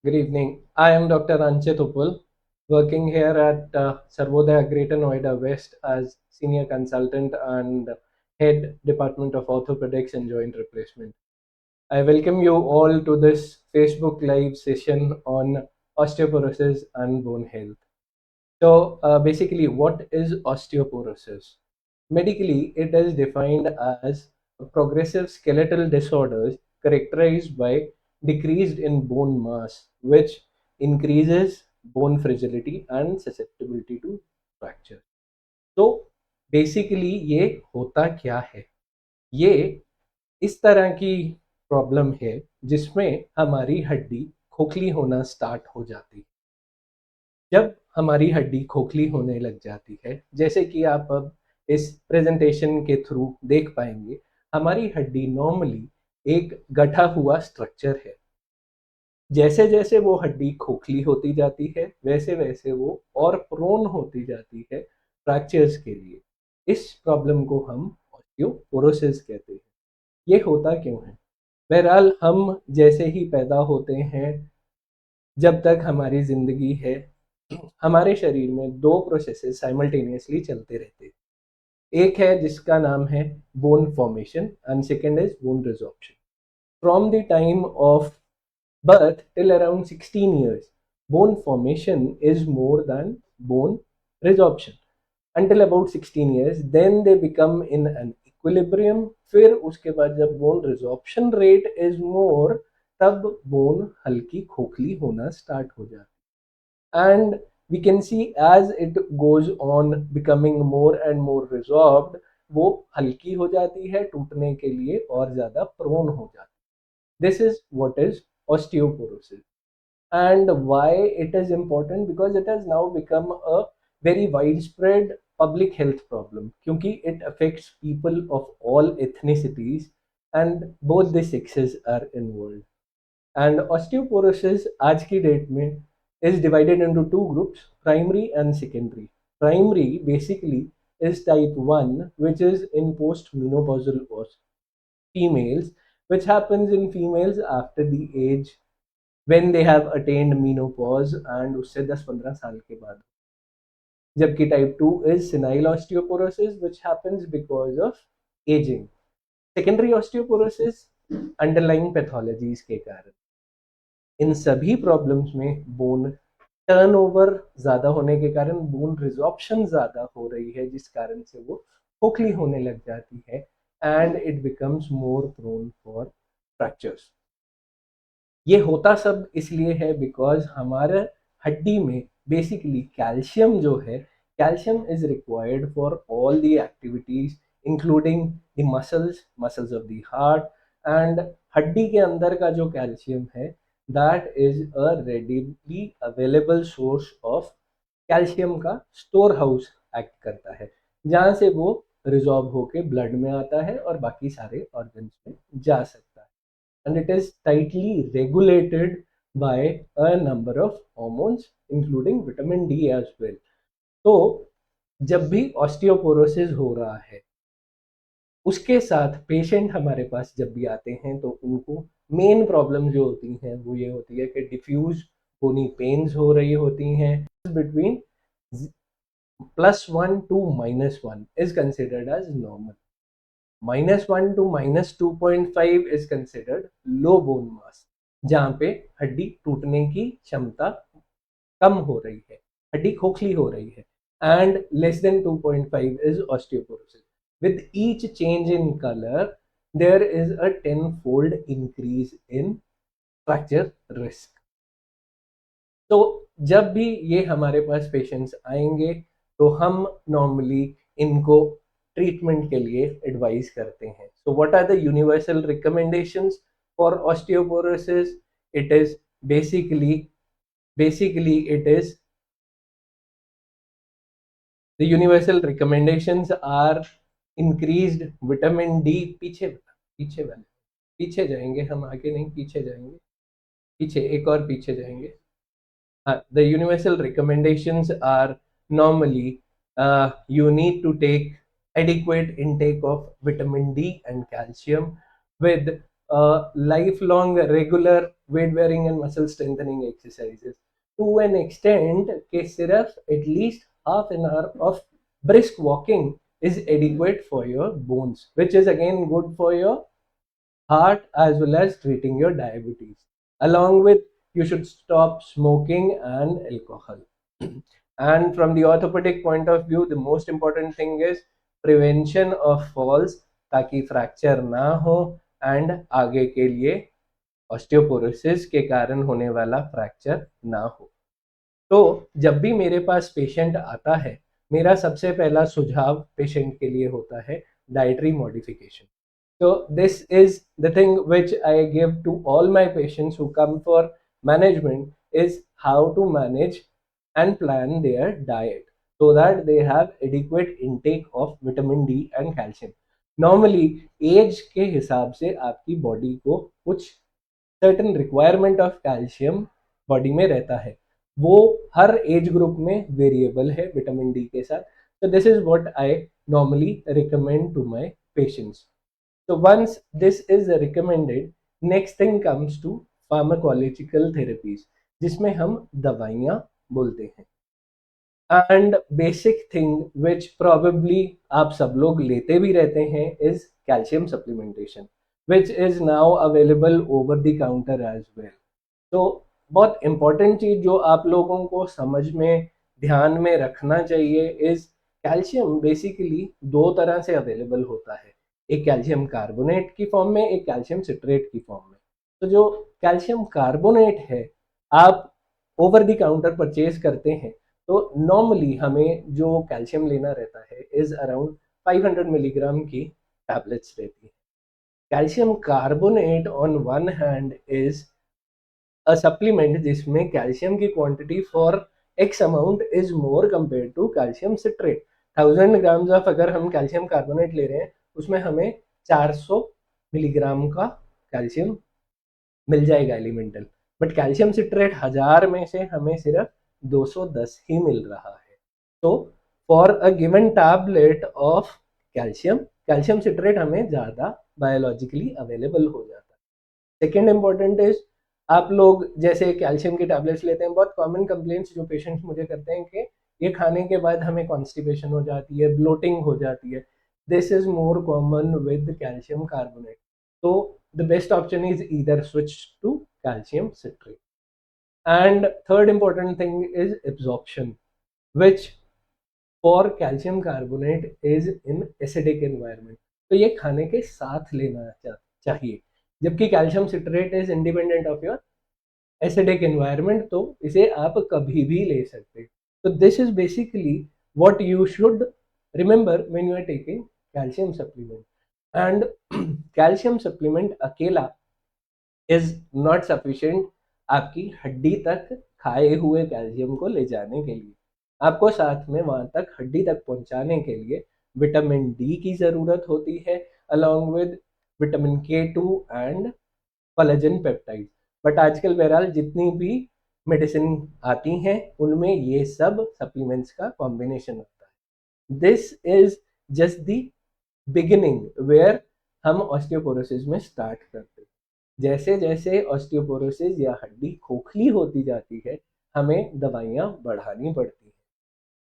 Good evening. I am Dr. Anchit Uppal, working here at Sarvodaya Greater Noida West as Senior Consultant and Head Department of Orthopedics and Joint Replacement. I welcome you all to this Facebook Live session on osteoporosis and bone health. Basically, what is osteoporosis? Medically, it is defined as a progressive skeletal disorders characterized by decreased in bone mass, which increases bone fragility and susceptibility to fracture. तो basically ये होता क्या है? ये इस तरह की problem है जिसमें हमारी हड्डी खोखली होना स्टार्ट हो जाती है। जब हमारी हड्डी खोखली होने लग जाती है, जैसे कि आप अब इस प्रेजेंटेशन के थ्रू देख पाएंगे, हमारी हड्डी नॉर्मली एक गठा हुआ स्ट्रक्चर है। जैसे जैसे वो हड्डी खोखली होती जाती है, वैसे वैसे वो और प्रोन होती जाती है फ्रैक्चर्स के लिए। इस प्रॉब्लम को हम ऑस्टियोपोरोसिस कहते हैं। ये होता क्यों है? बहरहाल, हम जैसे ही पैदा होते हैं, जब तक हमारी जिंदगी है, हमारे शरीर में दो प्रोसेसेस साइमल्टेनियसली चलते रहते हैं। एक है जिसका नाम है bone formation and second is bone resorption. From the time of birth till around 16 years, bone formation is more than bone resorption. Until about 16 years, then they become in an equilibrium. फिर उसके बाद जब bone resorption rate is more, तब bone हल्की खोखली होना start हो जाती है। And we can see as it goes on becoming more and more resorbed, वो हल्की हो जाती है, टूटने के लिए और ज़्यादा प्रोन हो जाती है। This is what is osteoporosis. And why it is important? Because it has now become a very widespread public health problem, क्योंकि it affects people of all ethnicities and both the sexes are involved. And osteoporosis आज की date में is divided into two groups, primary and secondary. Primary basically is type 1, which is in postmenopausal females, which happens in females after the age when they have attained menopause and उससे 10-15 साल के बाद। जबकि type 2 is senile osteoporosis which happens because of aging. Secondary osteoporosis underlying pathologies के कारण। इन सभी problems में bone turnover ज्यादा होने के कारण बोन रिजॉर्प्शन ज्यादा हो रही है, जिस कारण से वो खोखली होने लग जाती है and it becomes more prone for fractures. ये होता सब इसलिए है बिकॉज हमारे हड्डी में बेसिकली कैल्शियम जो है, calcium is required for all the activities including the muscles of the heart. And हड्डी के अंदर का जो कैल्शियम है, that is a readily available source of calcium का स्टोर हाउस एक्ट करता है, जहाँ से वो रिजॉर्ब होके ब्लड में आता है और बाकी सारे ऑर्गन्स में जा सकता है। And it is tightly regulated by a number of hormones including vitamin D as well. तो जब भी ऑस्टियोपोरोसिस हो रहा है, उसके साथ पेशेंट हमारे पास जब भी आते हैं तो उनको मेन प्रॉब्लम जो होती हैं वो ये होती है कि डिफ्यूज बोनी पेन्स हो रही होती हैं between +1 to -1 is considered as normal. -1 to -2.5 is considered low bone mass, जहाँ पे हड्डी टूटने की क्षमता कम हो रही है, हड्डी खोखली हो रही है। And less than 2.5 is osteoporosis. With each change in color, there is a 10-fold increase in fracture risk. तो जब भी ये हमारे पास पेशेंट्स आएंगे तो हम नॉर्मली इनको ट्रीटमेंट के लिए एडवाइस करते हैं। So what are the universal recommendations for osteoporosis? It is basically it is the universal recommendations are increased vitamin D. पीछे जाएंगे हम, आगे नहीं, पीछे जाएंगे, पीछे एक और पीछे जाएंगे। The universal recommendations are normally you need to take adequate intake of vitamin D and calcium with lifelong regular weight bearing and muscle strengthening exercises to an extent कि सिर्फ at least half an hour of brisk walking is adequate for your bones, which is again good for your heart as well as treating your diabetes. Along with, you should stop smoking and alcohol. And from the orthopedic point of view, the most important thing is prevention of falls, ताकि fracture ना हो and आगे के लिए osteoporosis के कारण होने वाला फ्रैक्चर ना हो. तो जब भी मेरे पास पेशेंट आता है, मेरा सबसे पहला सुझाव पेशेंट के लिए होता है dietary modification. So this is the thing which I give to all my patients who come for management, is how to manage and plan their diet so that they have adequate intake of vitamin D and calcium. Normally age के हिसाब से आपकी body को कुछ certain requirement of calcium body में रहता है, वो हर एज ग्रुप में वेरिएबल है विटामिन डी के साथ. So this is what I normally recommend to my patients. So once this is recommended, next thing comes to pharmacological therapies, जिसमें हम दवाइयाँ बोलते हैं. And basic thing which probably आप सब लोग लेते भी रहते हैं is calcium supplementation, which is now available over the counter as well. तो बहुत इंपॉर्टेंट चीज जो आप लोगों को समझ में ध्यान में रखना चाहिए इज कैल्शियम बेसिकली दो तरह से अवेलेबल होता है, एक कैल्शियम कार्बोनेट की फॉर्म में, एक कैल्शियम सिट्रेट की फॉर्म में. तो जो कैल्शियम कार्बोनेट है आप ओवर द काउंटर परचेज करते हैं, तो नॉर्मली हमें जो कैल्शियम लेना रहता है इज अराउंड 500 मिलीग्राम की टैबलेट्स रहती है. Calcium carbonate on one hand is a supplement जिसमें कैल्शियम की quantity for X amount is more compare to calcium citrate. 1000 grams of अगर हम कैल्शियम कार्बोनेट ले रहे हैं उसमें हमें 400 मिलीग्राम का कैल्शियम मिल जाएगा एलिमेंटल, बट कैल्शियम सिट्रेट 1000 में से हमें सिर्फ 210 ही मिल रहा है. तो for a given tablet of calcium citrate हमें ज़्यादा बायोलॉजिकली अवेलेबल हो जाता है. सेकेंड इंपॉर्टेंट इज, आप लोग जैसे कैल्शियम की टैबलेट्स लेते हैं, बहुत कॉमन कंप्लेंट्स जो पेशेंट्स मुझे करते हैं कि ये खाने के बाद हमें कॉन्स्टिपेशन हो जाती है, ब्लोटिंग हो जाती है. This is more common with calcium carbonate. तो the best option is either switch to calcium citrate. And third important thing is absorption, which for calcium carbonate is in acidic environment. तो ये खाने के साथ लेना चाहिए, जबकि calcium citrate is independent of your acidic environment, तो इसे आप कभी भी ले सकते. तो this is basically what you should remember when you are taking calcium supplement. And calcium supplement अकेला इज नॉट सफिशिएंट आपकी हड्डी तक खाए हुए कैल्शियम को ले जाने के लिए. आपको साथ में वहां तक हड्डी तक पहुंचाने के लिए विटामिन डी की ज़रूरत होती है, along with vitamin K2 and collagen peptide. But आजकल बहरहाल जितनी भी मेडिसिन आती हैं उनमें ये सब सप्लीमेंट्स का कॉम्बिनेशन होता है. This is just the beginning where हम ऑस्टियोपोरोसिस में स्टार्ट करते हैं. जैसे जैसे ऑस्टियोपोरोसिस या हड्डी खोखली होती जाती है हमें दवाइयाँ बढ़ानी पड़ती हैं.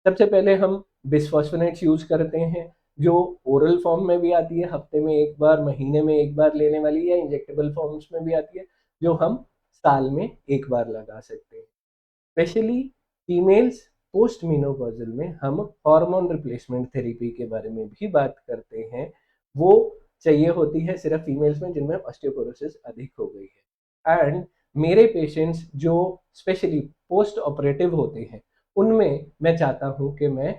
सबसे पहले हम बिस्फॉस्फोनेट्स यूज़ करते हैं, जो ओरल फॉर्म में भी आती है, हफ्ते में एक बार, महीने में एक बार लेने वाली, या इंजेक्टेबल फॉर्म्स में भी आती है जो हम साल में एक बार लगा सकते हैं. स्पेशली फीमेल्स पोस्ट मीनोपॉजल में हम हार्मोन रिप्लेसमेंट थेरेपी के बारे में भी बात करते हैं. वो चाहिए होती है सिर्फ फीमेल्स में जिनमें ऑस्टियोपोरोसिस अधिक हो गई है. एंड मेरे पेशेंट्स जो स्पेशली पोस्ट ऑपरेटिव होते हैं उनमें मैं चाहता हूँ कि मैं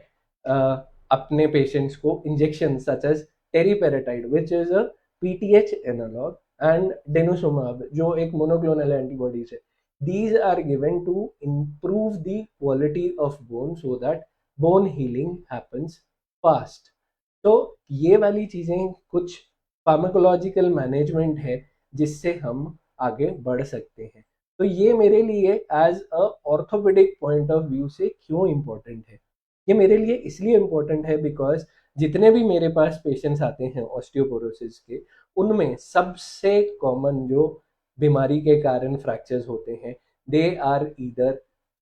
अपने पेशेंट्स को injection such as teriparatide which is a PTH analogue and denosumab जो एक मोनोक्लोनल एंटीबॉडीज है, these are given to improve the quality of bone so that bone healing happens fast. तो ये वाली चीज़ें कुछ फार्माकोलॉजिकल मैनेजमेंट है जिससे हम आगे बढ़ सकते हैं. तो ये मेरे लिए as a orthopaedic point of view से क्यों इम्पोर्टेंट है? ये मेरे लिए इसलिए इम्पोर्टेंट है बिकॉज जितने भी मेरे पास पेशेंट्स आते हैं ऑस्टियोपोरोसिस के, उनमें सबसे कॉमन जो बीमारी के कारण फ्रैक्चर्स होते हैं, they are either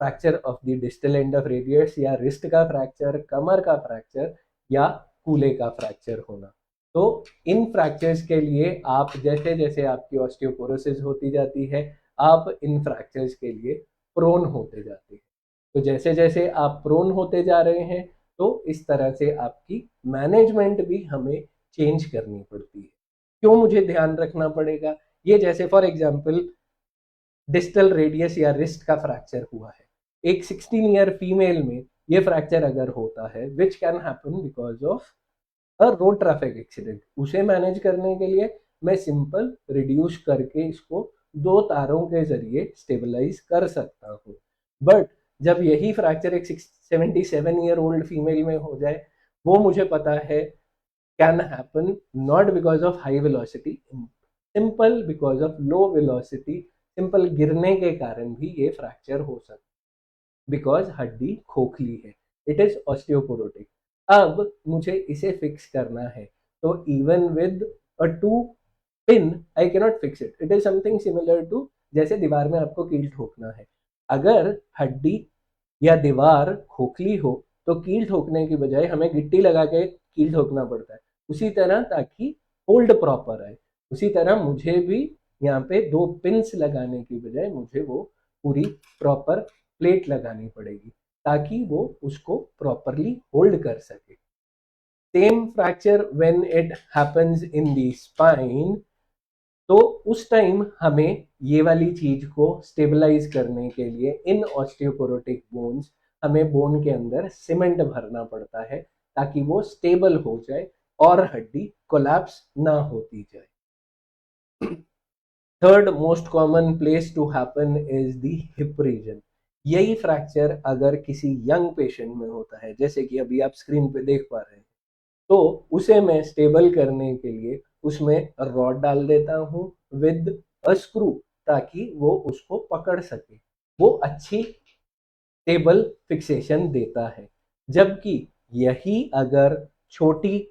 fracture of the distal end of radius, या रिस्ट का फ्रैक्चर, कमर का फ्रैक्चर, या कूल्हे का फ्रैक्चर होना। तो इन फ्रैक्चर्स के लिए आप जैसे जैसे आपकी ऑस्टियोपोरोसिस होती जाती है, आप इन फ्रैक्चर्स के लिए प्रोन होते जाते हैं। तो जैसे जैसे आप प्रोन होते जा रहे हैं, तो इस तरह से आपकी मैनेजमेंट भी हमें चेंज करनी पड़ती है। क्यों मुझे ध्यान रखना पड़ेगा? ये जैसे फॉर एग्जांपल डिस्टल रेडियस या रिस्ट का फ्रैक्चर हुआ है, एक 16 ईयर फीमेल में ये फ्रैक्चर अगर होता है, which can happen because of a road traffic accident, उसे मैनेज करने के लिए मैं सिंपल रिड्यूस करके इसको 2 तारों के जरिए स्टेबलाइज कर सकता हूँ। बट जब यही फ्रैक्चर एक 77 ईयर ओल्ड फीमेल में हो जाए, वो मुझे पता है can happen not because of high velocity, simple because of low velocity, simple गिरने के कारण भी ये फ्रैक्चर हो सकता है, बिकॉज हड्डी खोखली है, इट इज ऑस्टियोपोरोटिक। अब मुझे इसे फिक्स करना है, तो even with a two pin I cannot fix it, it is something similar to जैसे दीवार में आपको कील ठोकना है। अगर हड्डी या दीवार खोखली हो तो कील ठोकने की बजाय हमें गिट्टी लगा के कील ठोकना पड़ता है, उसी तरह, ताकि होल्ड प्रॉपर आए। उसी तरह मुझे भी यहाँ पे 2 पिंस लगाने की बजाय मुझे वो पूरी प्रॉपर प्लेट लगानी पड़ेगी, ताकि वो उसको प्रॉपरली होल्ड कर सके। Same fracture when it happens in the spine, तो उस टाइम हमें ये वाली चीज को स्टेबलाइज करने के लिए इन ऑस्टियोपोरोटिक बोन्स हमें बोन के अंदर सीमेंट भरना पड़ता है, ताकि वो स्टेबल हो जाए और हड्डी कोलैप्स ना होती जाए। Third most common place to happen is the hip region. यही फ्रैक्चर अगर किसी यंग पेशेंट में होता है, जैसे कि अभी आप स्क्रीन पे देख पा रहे हैं, तो उसे मैं स्टेबल करने के लिए उसमें रॉड डाल देता हूँ विद अ स्क्रू, ताकि वो उसको पकड़ सके, वो अच्छी स्टेबल फिक्सेशन देता है। जबकि यही अगर छोटी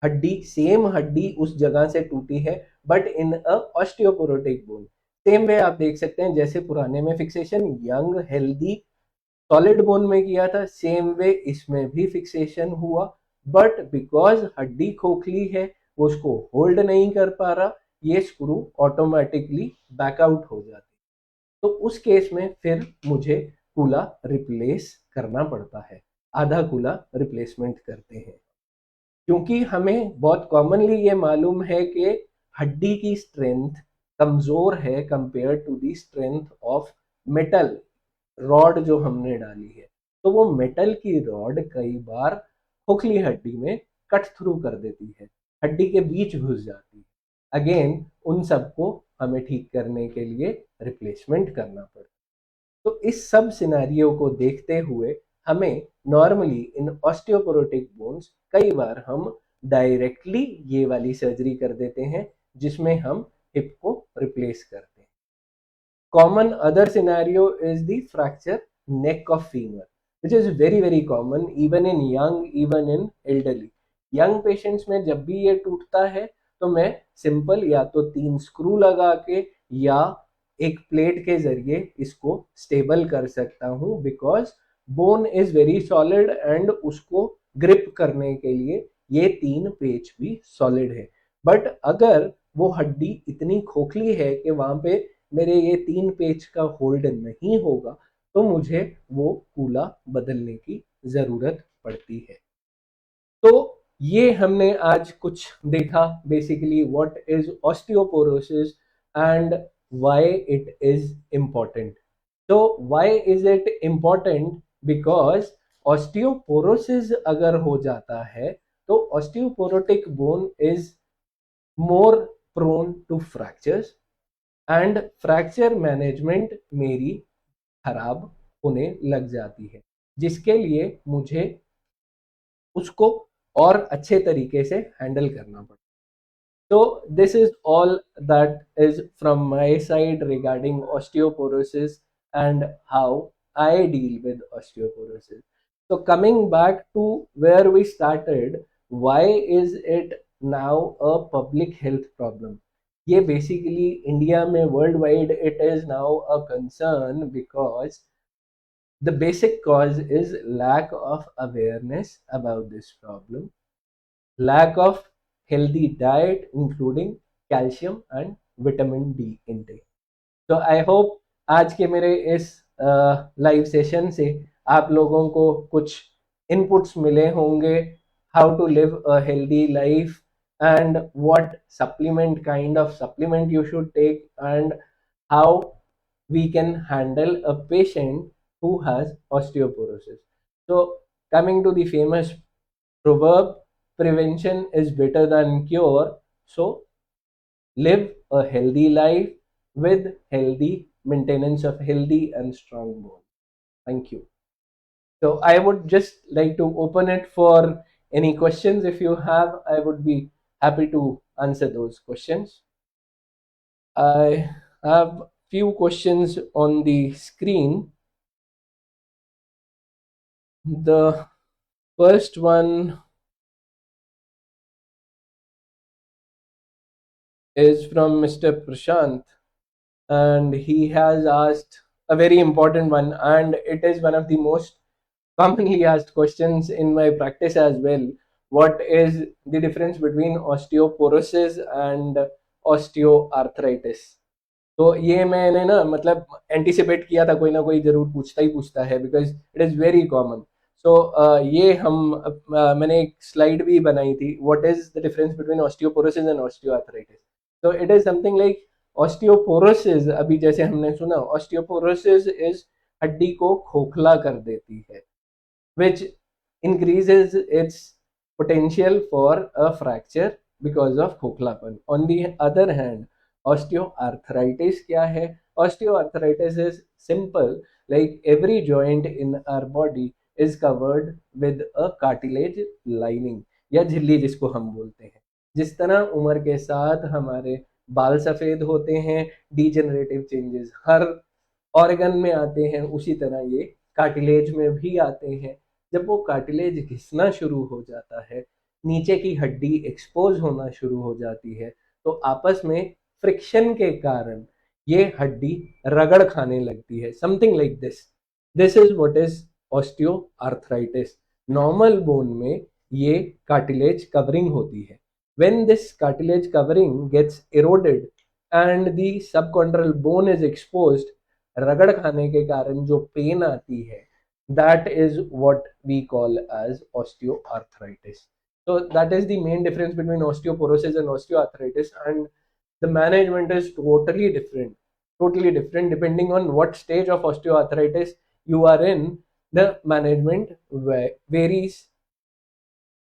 हड्डी, सेम हड्डी उस जगह से टूटी है but in a osteoporotic bone, same way आप देख सकते हैं जैसे पुराने में fixation young healthy solid bone में किया था, सेम वे इसमें भी फिक्सेशन हुआ, बट बिकॉज हड्डी खोखली है, वो उसको होल्ड नहीं कर पा रहा, ये स्क्रू ऑटोमेटिकली बैकआउट हो जाती। तो उस केस में फिर मुझे कूला रिप्लेस करना पड़ता है, आधा कूला रिप्लेसमेंट करते हैं। क्योंकि हमें बहुत कॉमनली ये मालूम है कि हड्डी की स्ट्रेंथ कमजोर है compare to the strength of metal rod जो हमने डाली है, तो वो मेटल की रॉड कई बार खोखली हड्डी में कट थ्रू कर देती है, हड्डी के बीच घुस जाती है। अगेन उन सबको हमें ठीक करने के लिए रिप्लेसमेंट करना पड़ता है। तो इस सब सिनेरियो को देखते हुए हमें नॉर्मली इन ऑस्टियोपोरोटिक बोन्स कई बार हम डायरेक्टली ये वाली सर्जरी कर देते हैं, जिसमें हम हिप को रिप्लेस करते हैं। Common other scenario is the fracture neck of femur, which is very common even in young, even in elderly. Young patients में जब भी ये टूटता है, तो मैं सिंपल या तो 3 स्क्रू लगा के या एक प्लेट के जरिए इसको स्टेबल कर सकता हूँ, because bone is very solid and उसको ग्रिप करने के लिए ये 3 पेच भी सॉलिड है। बट अगर वो हड्डी इतनी खोखली है कि वहां पे मेरे ये 3 पेज का होल्ड नहीं होगा, तो मुझे वो कूला बदलने की जरूरत पड़ती है। तो ये हमने आज कुछ देखा, basically what is osteoporosis and why it is important. तो why is it important? Because osteoporosis अगर हो जाता है, तो osteoporotic bone is more prone to fractures and fracture management मेरी खराब होने लग जाती है, जिसके लिए मुझे उसको और अच्छे तरीके से हैंडल करना पड़ता है। So this is all that is from my side regarding osteoporosis and how I deal with osteoporosis. So coming back to where we started, why is it now a public health problem? ये basically India में worldwide it is now a concern because the basic cause is lack of awareness about this problem, lack of healthy diet including calcium and vitamin D intake. तो I hope आज के मेरे इस live session से आप लोगों को कुछ इनपुट्स मिले होंगे, how to live a healthy life and what supplement kind of supplement you should take and how we can handle a patient who has osteoporosis. So coming to the famous proverb, prevention is better than cure. So live a healthy life with healthy maintenance of healthy and strong bones. Thank you. So I would just like to open it for any questions. If you have, I would be happy to answer those questions. I have few questions on the screen. The first one is from Mr. Prashant, and he has asked a very important one, and it is one of the most commonly asked questions in my practice as well. What is the difference between osteoporosis and osteoarthritis? तो ये मैंने ना मतलब anticipate किया था, कोई ना कोई जरूर पूछता ही पूछता है, because it is very common. So ये मैंने एक स्लाइड भी बनाई थी, what is the difference between osteoporosis and osteoarthritis. तो it is something like osteoporosis, अभी जैसे हमने सुना, ऑस्टियोपोरोसिस इज हड्डी को खोखला कर देती है, which increases its potential for a fracture because of खोखलापन. On the other hand, osteoarthritis क्या है? Osteoarthritis is simple, like every joint in our body is covered with a cartilage lining या झिल्ली जिसको हम बोलते हैं. जिस तरह उम्र के साथ हमारे बाल सफेद होते हैं, डिजेनरेटिव चेंजेस हर ऑर्गन में आते हैं, उसी तरह ये कार्टिलेज में भी आते हैं. जब वो कार्टिलेज घिसना शुरू हो जाता है, नीचे की हड्डी एक्सपोज होना शुरू हो जाती है, तो आपस में फ्रिक्शन के कारण ये हड्डी रगड़ खाने लगती है, something like this. This is what is osteoarthritis. Normal bone में ये कार्टिलेज कवरिंग होती है. When this cartilage covering gets eroded and the subchondral bone is exposed, रगड़ खाने के कारण जो पेन आती है, that is what we call as osteoarthritis. So that is the main difference between osteoporosis and osteoarthritis, and the management is totally different depending on what stage of osteoarthritis you are in. The management varies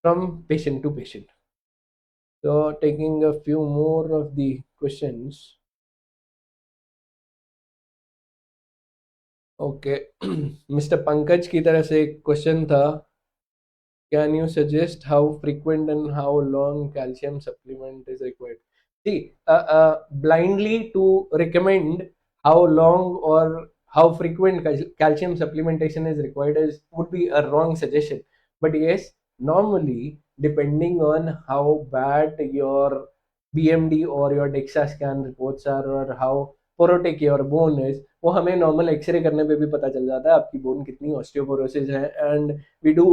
from patient to patient. So taking a few more of the questions. Okay mister Pankaj की तरफ से एक question था, can you suggest how frequent and how long calcium supplement is required? See, blindly to recommend how long or how frequent calcium supplementation is required would be a wrong suggestion. But yes, normally depending on how bad your BMD or your DEXA scan reports are or how porotic your bone is, वो हमें normal x ray करने पे भी पता चल जाता है आपकी बोन कितनी ऑस्टियोपोरोसिस है. And we do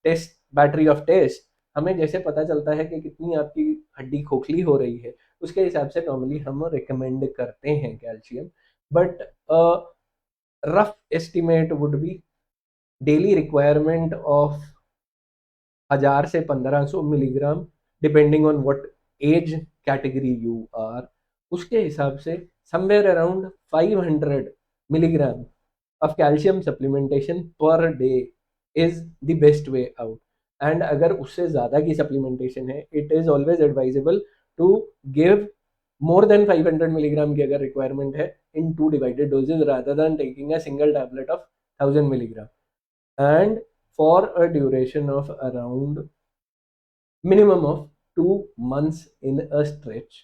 test, battery of test. हमें जैसे पता चलता है कि कितनी आपकी हड्डी खोखली हो रही है, उसके हिसाब से नॉर्मली हम रिकमेंड करते हैं calcium. But rough estimate would be daily requirement of 1000 से 1500 milligram depending on what age category you are. उसके हिसाब से somewhere around 500 milligram of calcium supplementation per day is the best way out. And अगर उससे ज़्यादा की supplementation है, it is always advisable to give more than 500 milligram की अगर requirement है in 2 divided doses rather than taking a single tablet of 1000 milligram, and for a duration of around minimum of 2 months in a stretch,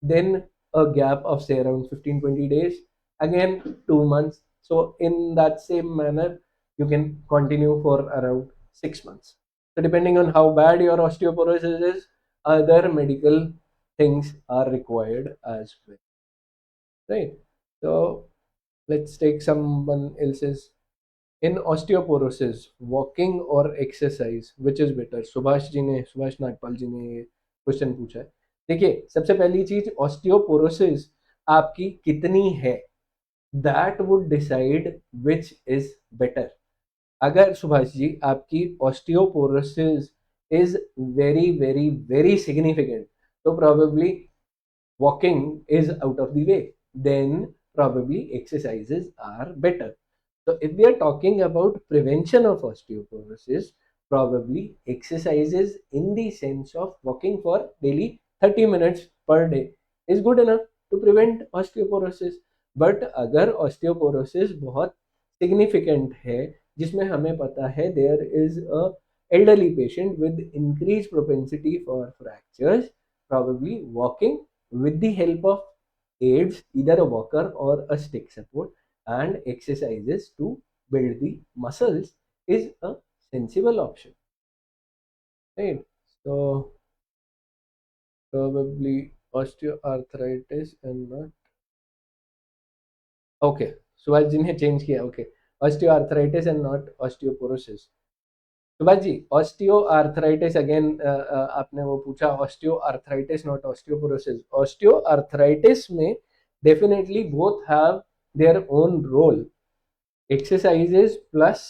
then a gap of say around 15-20 days, again 2 months. So in that same manner you can continue for around 6 months. So depending on how bad your osteoporosis is, other medical things are required as well, right? So let's take someone else's. In osteoporosis, walking or exercise, which is better? Subhash Nagpal जी ने ये question पूछा है. देखिए, सबसे पहली चीज, osteoporosis आपकी कितनी है, that would decide which is better. अगर सुभाष जी आपकी osteoporosis is very very very significant, तो probably walking is out of the way, then probably exercises are better. So if we are talking about prevention of osteoporosis, probably exercises in the sense of walking for daily 30 minutes per day is good enough to prevent osteoporosis. But अगर osteoporosis बहुत significant है, जिसमें हमें पता है there is a elderly patient with increased propensity for fractures, probably walking with the help of aids, either a walker or a stick support, and exercises to build the muscles is a sensible option, right? So probably osteoarthritis and not. Okay, Subhash ji ने change किया. Okay, osteoarthritis and not osteoporosis. Subhash ji, osteoarthritis again आपने वो पूछा, osteoarthritis not osteoporosis. Osteoarthritis में definitely both have their own role. Exercises plus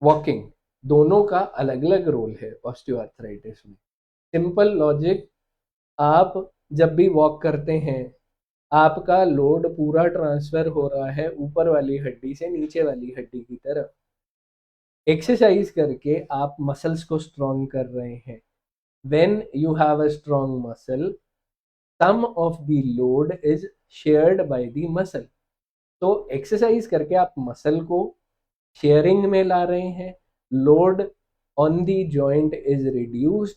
walking, दोनों का अलग अलग रोल है ऑस्टियोआर्थराइटिस में. सिंपल लॉजिक, आप जब भी वॉक करते हैं, आपका लोड पूरा ट्रांसफर हो रहा है ऊपर वाली हड्डी से नीचे वाली हड्डी की तरफ. एक्सरसाइज करके आप मसल्स को स्ट्रॉन्ग कर रहे हैं. when you have a strong muscle, some of the load is shared by the muscle. तो एक्सरसाइज करके आप मसल को शेयरिंग में ला रहे हैं, load on the joint is reduced.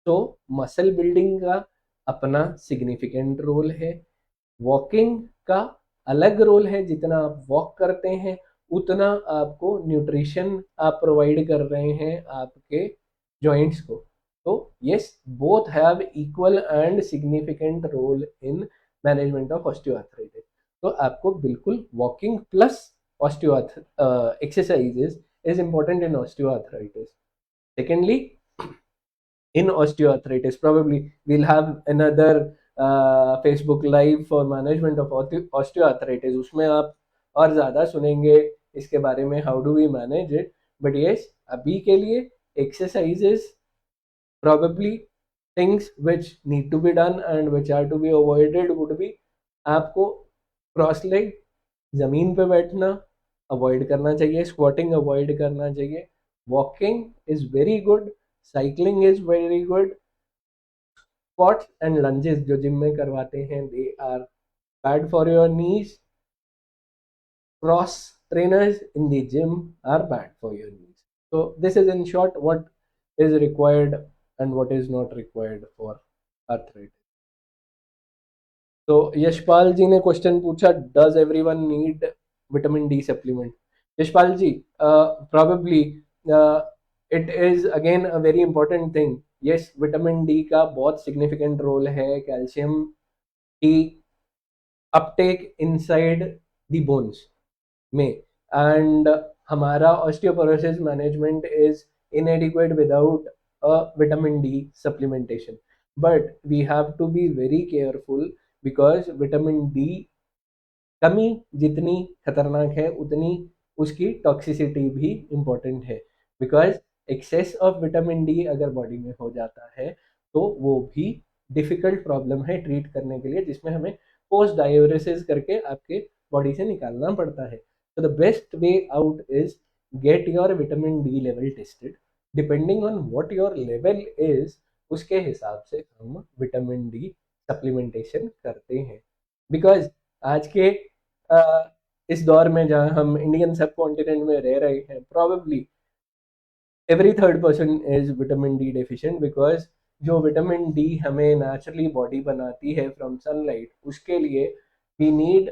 तो मसल बिल्डिंग का अपना सिग्निफिकेंट रोल है. वॉकिंग का अलग रोल है, जितना आप वॉक करते हैं उतना आपको न्यूट्रिशन आप प्रोवाइड कर रहे हैं आपके जॉइंट्स को. तो yes, both have equal and significant role in management of osteoarthritis. तो आपको बिल्कुल walking plus exercises is important in osteoarthritis. Secondly, in osteoarthritis, probably we'll have another Facebook live for management of osteoarthritis. उसमें आप और ज़्यादा सुनेंगे इसके बारे में, how do we manage it. But yes, अभी के लिए exercises, probably things which need to be done and which are to be avoided would be, आपको क्रॉस लेग जमीन पे बैठना अवॉइड करना चाहिए, स्क्वाटिंग अवॉइड करना चाहिए. Walking is very good, cycling is very good. Squats and lunges जो gym में करवाते हैं, they are bad for your knees. Cross trainers in the gym are bad for your knees. So this is in short what is required and what is not required for arthritis. तो यशपाल जी ने question पूछा, does everyone need vitamin D supplement? Yashpal ji, probably it is again a very important thing. yes, vitamin D का बहुत significant role है calcium की uptake inside the bones में, and हमारा osteoporosis management is inadequate without a vitamin D supplementation. But we have to be very careful because vitamin D कमी जितनी खतरनाक है उतनी उसकी टॉक्सिसिटी भी इम्पोर्टेंट है. Because excess of vitamin D अगर बॉडी में हो जाता है तो वो भी डिफिकल्ट प्रॉब्लम है ट्रीट करने के लिए, जिसमें हमें पोस्ट डायोरेसिस करके आपके बॉडी से निकालना पड़ता है. तो the best way out is get your vitamin D level tested. Depending on what your level is, उसके हिसाब से हम विटामिन डी सप्लीमेंटेशन करते हैं. बिकॉज आज के इस दौर में जहाँ हम इंडियन सब कॉन्टिनेंट में रह रहे हैं, probably every third person is vitamin D deficient. Because जो विटामिन डी हमें नेचुरली बॉडी बनाती है फ्रॉम सनलाइट, उसके लिए we need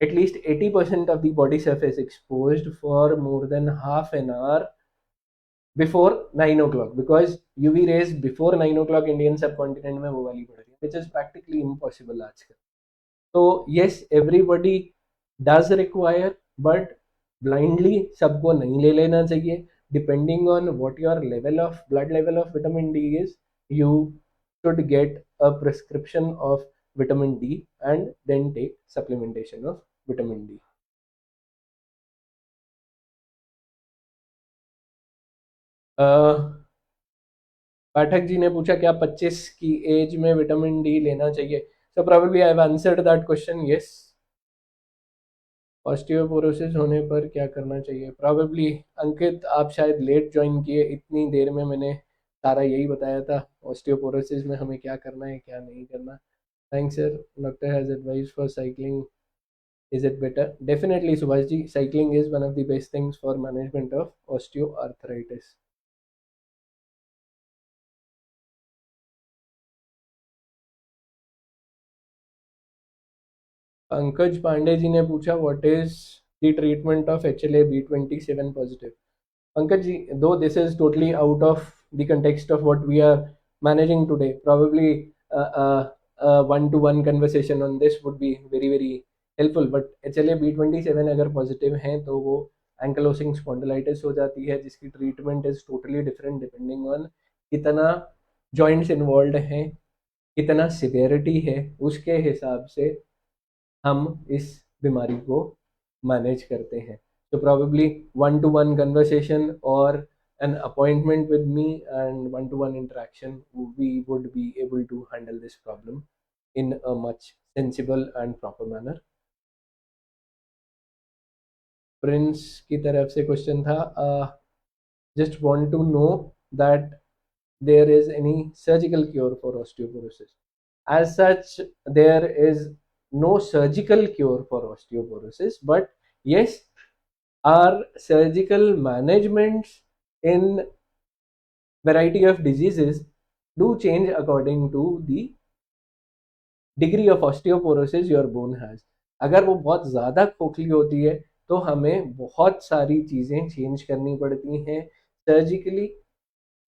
at least 80% of the body surface exposed for more than half an hour before 9 o'clock, because UV rays before 9 o'clock Indian सब continent में वो वाली पड़ रही है, विच इज प्रैक्टिकली इम्पॉसिबल आजकल. तो yes, everybody does require, but blindly सबको नहीं ले लेना चाहिए. Depending on what your level of blood level of vitamin D is, you should get a prescription of vitamin D and then take supplementation of vitamin D. Pathak ji ने पूछा क्या 25 की as में विटामिन डी लेना चाहिए? So probably I have answered that question. Yes, osteoporosis होने पर क्या करना चाहिए? प्रोबेबली अंकित, आप शायद लेट ज्वाइन किए, इतनी देर में मैंने सारा यही बताया था ऑस्टियोपोरोसिस में हमें क्या करना है क्या नहीं करना. Thanks sir. Doctor has advice for cycling, is it better? Definitely Subhash ji, cycling is one of the best things for management of osteoarthritis. Pankaj Pande ji ने पूछा what is the treatment of HLA-B27 positive. Pankaj ji, though this is totally out of the context of what we are managing today, probably a one-to-one conversation on this would be very very helpful. But HLA-B27 अगर positive हैं तो वो एंकलोसिंग spondylitis हो जाती है, जिसकी treatment is totally different depending on कितना joints involve हैं, कितना सिवियरिटी है, उसके हिसाब से हम इस बीमारी को मैनेज करते हैं. तो probably one-to-one conversation or an appointment with me and one-to-one interaction, we would be able to handle this problem in a much sensible and proper manner. Prince की तरफ से क्वेश्चन था, just want to know that there is any surgical cure for osteoporosis. As such, there is no surgical cure for osteoporosis, but yes, our surgical managements in variety of diseases do change according to the degree of osteoporosis your bone has. अगर वो बहुत ज़्यादा खोखली होती है तो हमें बहुत सारी चीज़ें चेंज करनी पड़ती हैं सर्जिकली.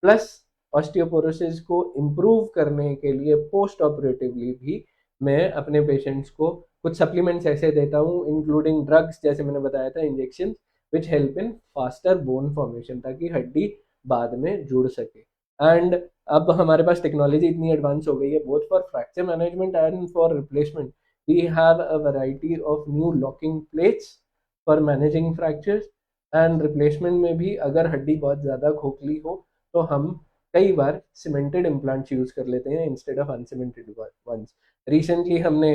प्लस ऑस्टियोपोरोसिस को इम्प्रूव करने के लिए पोस्ट ऑपरेटिवली भी मैं अपने पेशेंट्स को कुछ सप्लीमेंट्स ऐसे देता हूँ, इंक्लूडिंग ड्रग्स, जैसे मैंने बताया था, injection, which help in faster bone formation, ताकि हड्डी बाद में जुड़ सके. एंड अब हमारे पास टेक्नोलॉजी इतनी एडवांस हो गई है, both for fracture management and for replacement. We have a variety of new locking plates for managing fractures. And replacement में भी अगर हड्डी बहुत ज़्यादा खोखली हो तो हम कई बार सीमेंटेड इम्प्लांट्स यूज कर लेते हैं instead of uncemented ones. Recently हमने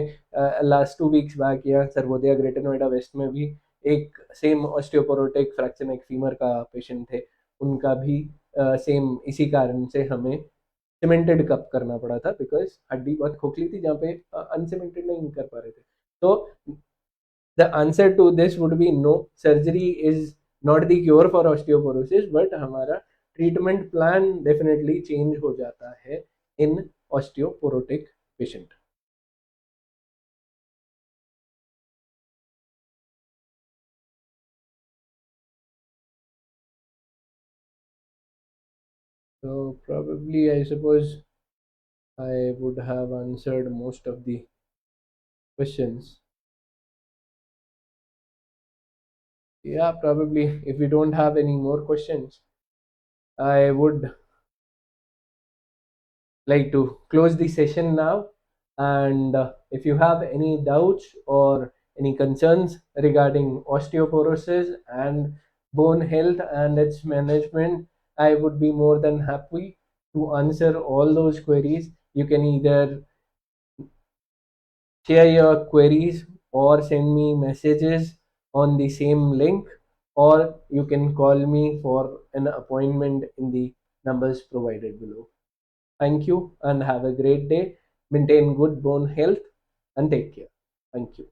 लास्ट 2 वीक्स बैक या सर्वोदया ग्रेटर नोएडा वेस्ट में भी एक same osteoporotic fracture neck femur का पेशेंट थे, उनका भी सेम इसी कारण से हमें सीमेंटेड कप करना पड़ा था, बिकॉज हड्डी बहुत खोखली थी जहाँ पे अनसीमेंटेड नहीं कर पा रहे थे. तो the answer to this would be no, surgery is not the cure for osteoporosis, but हमारा ट्रीटमेंट प्लान डेफिनेटली चेंज हो जाता है in osteoporotic patient. So probably I suppose I would have answered most of the questions. Yeah, probably if we don't have any more questions, I would like to close the session now. And if you have any doubts or any concerns regarding osteoporosis and bone health and its management, I would be more than happy to answer all those queries. You can either share your queries or send me messages on the same link, or you can call me for an appointment in the numbers provided below. Thank you and have a great day. Maintain good bone health and take care. Thank you.